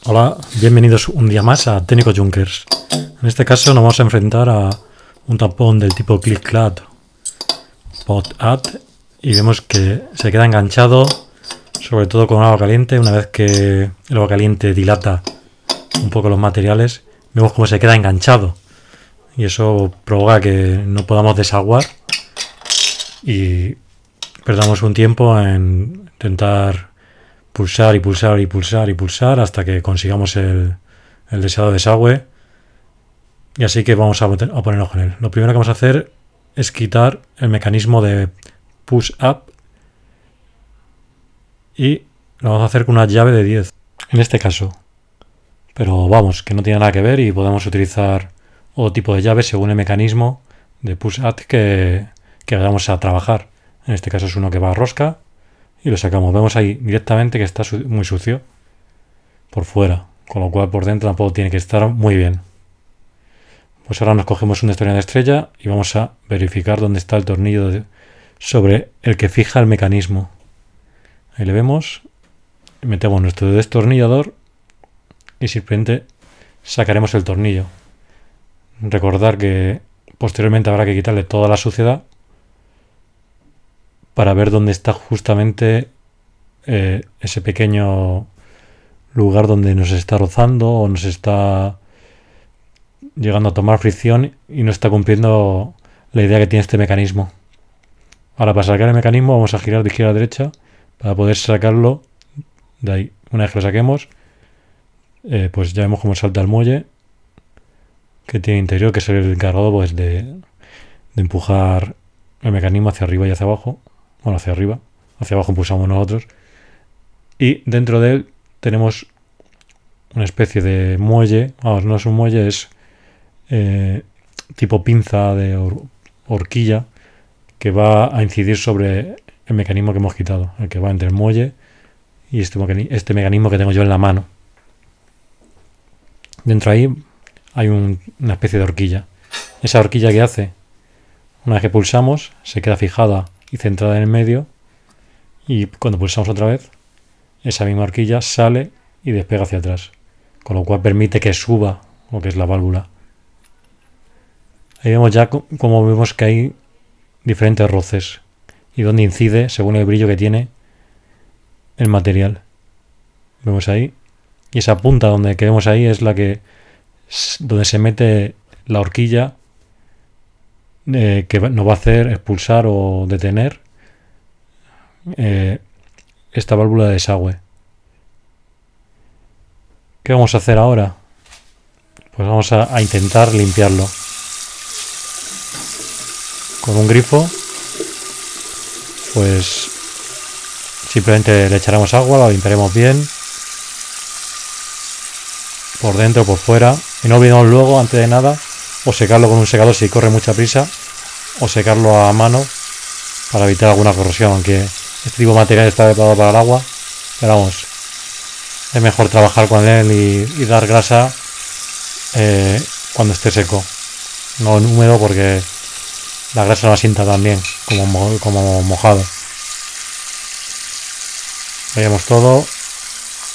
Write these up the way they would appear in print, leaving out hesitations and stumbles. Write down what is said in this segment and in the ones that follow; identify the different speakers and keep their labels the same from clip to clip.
Speaker 1: Hola, bienvenidos un día más a Técnico Junkers. En este caso nos vamos a enfrentar a un tampón del tipo Click-Clack Pot-Add y vemos que se queda enganchado, sobre todo con agua caliente. Una vez que el agua caliente dilata un poco los materiales, vemos cómo se queda enganchado y eso provoca que no podamos desaguar y perdamos un tiempo en intentar pulsar y pulsar y pulsar y pulsar hasta que consigamos el deseado desagüe. Y así que vamos a ponernos con él. Lo primero que vamos a hacer es quitar el mecanismo de push up y lo vamos a hacer con una llave de 10 en este caso, pero vamos, que no tiene nada que ver y podemos utilizar otro tipo de llave según el mecanismo de push up que vayamos a trabajar. En este caso es uno que va a rosca y lo sacamos. Vemos ahí directamente que está muy sucio por fuera, con lo cual por dentro tampoco tiene que estar muy bien. Pues ahora nos cogemos un destornillador de estrella y vamos a verificar dónde está el tornillo sobre el que fija el mecanismo. Ahí le vemos, metemos nuestro destornillador y simplemente sacaremos el tornillo. Recordar que posteriormente habrá que quitarle toda la suciedad para ver dónde está justamente ese pequeño lugar donde nos está rozando o nos está llegando a tomar fricción y no está cumpliendo la idea que tiene este mecanismo. Ahora, para sacar el mecanismo vamos a girar de izquierda a derecha para poder sacarlo de ahí. Una vez que lo saquemos, pues ya vemos cómo salta el muelle que tiene interior, que es el encargado pues de empujar el mecanismo hacia arriba y hacia abajo. Bueno, hacia arriba, hacia abajo impulsamos nosotros. Y dentro de él tenemos una especie de muelle. Vamos, no es un muelle, es tipo pinza de horquilla que va a incidir sobre el mecanismo que hemos quitado, el que va entre el muelle y este mecanismo que tengo yo en la mano. Dentro ahí hay una especie de horquilla. Esa horquilla que hace, una vez que pulsamos, se queda fijada y centrada en el medio, y cuando pulsamos otra vez, esa misma horquilla sale y despega hacia atrás, con lo cual permite que suba lo que es la válvula. Ahí vemos ya como vemos que hay diferentes roces y donde incide según el brillo que tiene el material. Vemos ahí, y esa punta donde vemos ahí es la que donde se mete la horquilla que nos va a hacer expulsar o detener esta válvula de desagüe. ¿Qué vamos a hacer ahora? Pues vamos a intentar limpiarlo con un grifo. Pues simplemente le echaremos agua, lo limpiaremos bien por dentro, por fuera, y no olvidemos luego, antes de nada, o secarlo con un secador si corre mucha prisa, o secarlo a mano para evitar alguna corrosión, aunque este tipo de material está preparado para el agua, pero vamos, es mejor trabajar con él y dar grasa cuando esté seco, no en húmedo, porque la grasa no asienta tan bien como mojado. Veamos todo.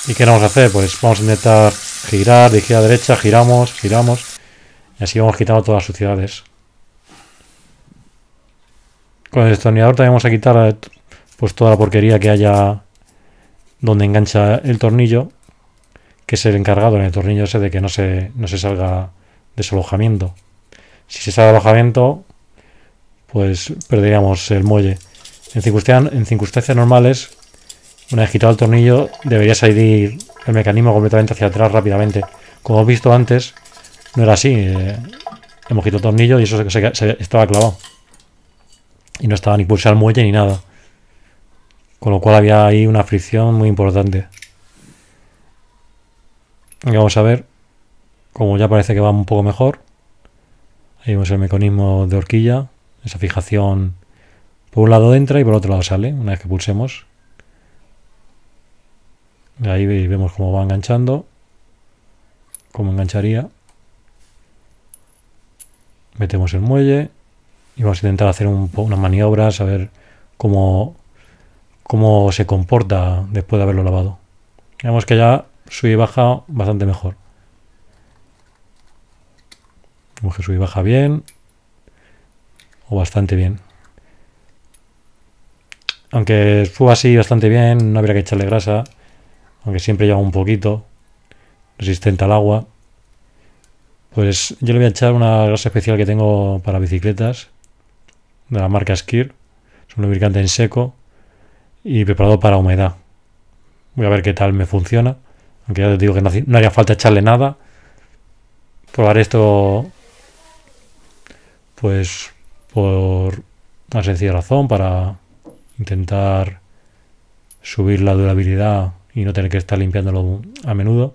Speaker 1: ¿Y qué vamos a hacer? Pues vamos a intentar girar de izquierda a derecha, giramos y así vamos quitando todas las suciedades. Con el destornillador también vamos a quitar pues toda la porquería que haya donde engancha el tornillo, que es el encargado en el tornillo ese de que no se salga desalojamiento. Si se sale alojamiento, pues perderíamos el muelle. En circunstancias normales, una vez quitado el tornillo, debería salir el mecanismo completamente hacia atrás rápidamente. Como hemos visto antes, no era así. Hemos quitado el tornillo y eso estaba clavado. Y no estaba ni pulsado el muelle ni nada. Con lo cual había ahí una fricción muy importante. Y vamos a ver, como ya parece que va un poco mejor. Ahí vemos el mecanismo de horquilla. Esa fijación por un lado entra y por otro lado sale, una vez que pulsemos. Ahí vemos cómo va enganchando, cómo engancharía. Metemos el muelle y vamos a intentar hacer unas maniobras, a ver cómo se comporta después de haberlo lavado. Vemos que ya sube y baja bastante mejor. Vemos que sube y baja bien. O bastante bien. Aunque suba así bastante bien, no habría que echarle grasa. Aunque siempre lleva un poquito. Resistente al agua. Pues yo le voy a echar una grasa especial que tengo para bicicletas. De la marca Skir. Es un lubricante en seco. Y preparado para humedad. Voy a ver qué tal me funciona. Aunque ya te digo que no haría falta echarle nada. Probar esto pues por una sencilla razón, para intentar subir la durabilidad y no tener que estar limpiándolo a menudo.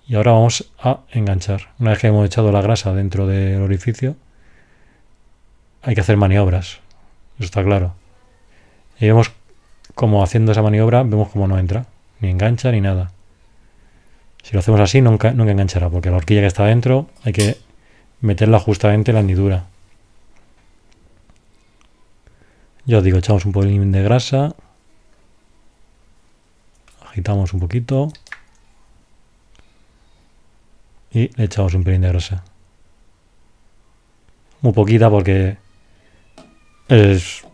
Speaker 1: Y ahora vamos a enganchar. Una vez que hemos echado la grasa dentro del orificio, hay que hacer maniobras. Eso está claro. Y vemos como haciendo esa maniobra, vemos cómo no entra. Ni engancha ni nada. Si lo hacemos así, nunca enganchará, porque la horquilla que está dentro hay que meterla justamente en la hendidura. Ya os digo, echamos un poquito de grasa. Agitamos un poquito. Y le echamos un pelín de grasa. Muy poquita porque es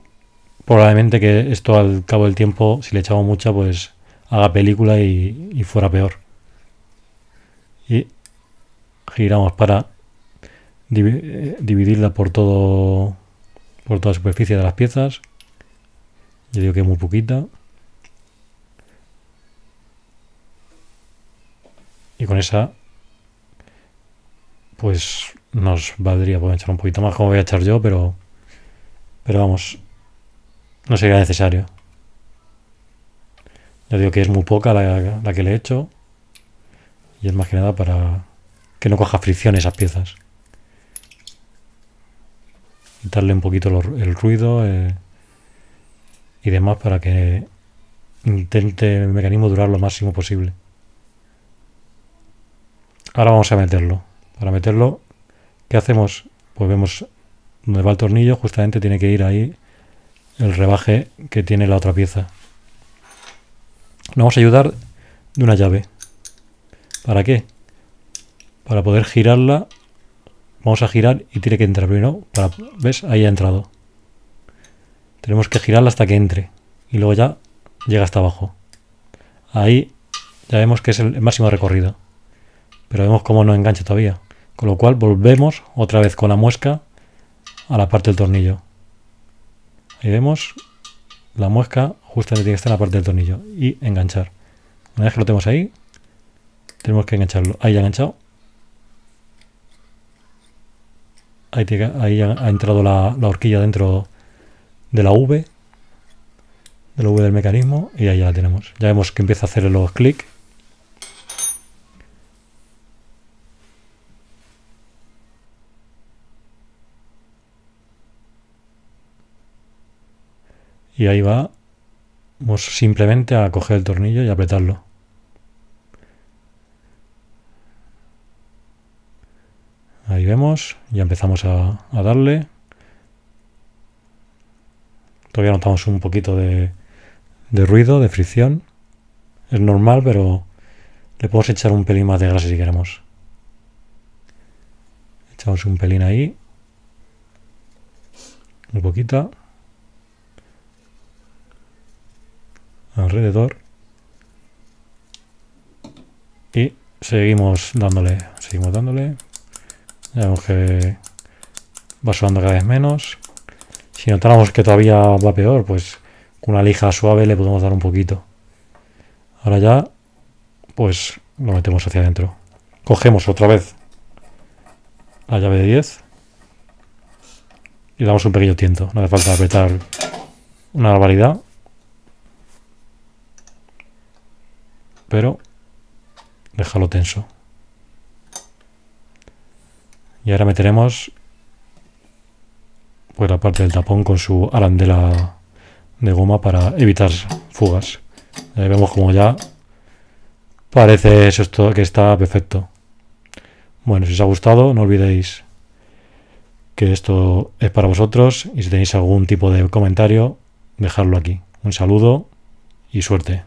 Speaker 1: probablemente que esto al cabo del tiempo, si le echamos mucha, pues haga película y fuera peor. Y giramos para dividirla por toda la superficie de las piezas. Yo digo que es muy poquita. Y con esa pues nos valdría. Puedo echar un poquito más, como voy a echar yo, pero vamos, no sería necesario. Ya digo que es muy poca la que le he hecho. Y es más que nada para que no coja fricción esas piezas. Quitarle un poquito el ruido y demás para que intente el mecanismo durar lo máximo posible. Ahora vamos a meterlo. Para meterlo, ¿qué hacemos? Pues vemos donde va el tornillo, justamente tiene que ir ahí el rebaje que tiene la otra pieza. Nos vamos a ayudar de una llave. ¿Para qué? Para poder girarla. Vamos a girar y tiene que entrar primero. ¿Ves? Ahí ha entrado. Tenemos que girarla hasta que entre. Y luego ya llega hasta abajo. Ahí ya vemos que es el máximo recorrido. Pero vemos cómo no engancha todavía. Con lo cual volvemos otra vez con la muesca a la parte del tornillo. Ahí vemos la muesca justamente tiene que estar en la parte del tornillo. Y enganchar. Una vez que lo tenemos ahí, tenemos que engancharlo. Ahí ya ha enganchado. Ahí ha entrado la horquilla dentro de la V. De la V del mecanismo. Y ahí ya la tenemos. Ya vemos que empieza a hacer los clics. Y ahí va. Vamos simplemente a coger el tornillo y apretarlo. Ahí vemos. Ya empezamos a darle. Todavía notamos un poquito de ruido, de fricción. Es normal, pero le podemos echar un pelín más de grasa si queremos. Echamos un pelín ahí. Un poquito. Alrededor. Y seguimos dándole. Ya vemos que va sonando cada vez menos. Si notáramos que todavía va peor, pues con una lija suave le podemos dar un poquito. Ahora ya, pues lo metemos hacia adentro. Cogemos otra vez la llave de 10 y damos un pequeño tiento. No hace falta apretar una barbaridad, pero déjalo tenso. Y ahora meteremos pues la parte del tapón con su arandela de goma para evitar fugas. Ahí vemos como ya parece esto que está perfecto. Bueno, si os ha gustado, no olvidéis que esto es para vosotros y si tenéis algún tipo de comentario, dejadlo aquí. Un saludo y suerte.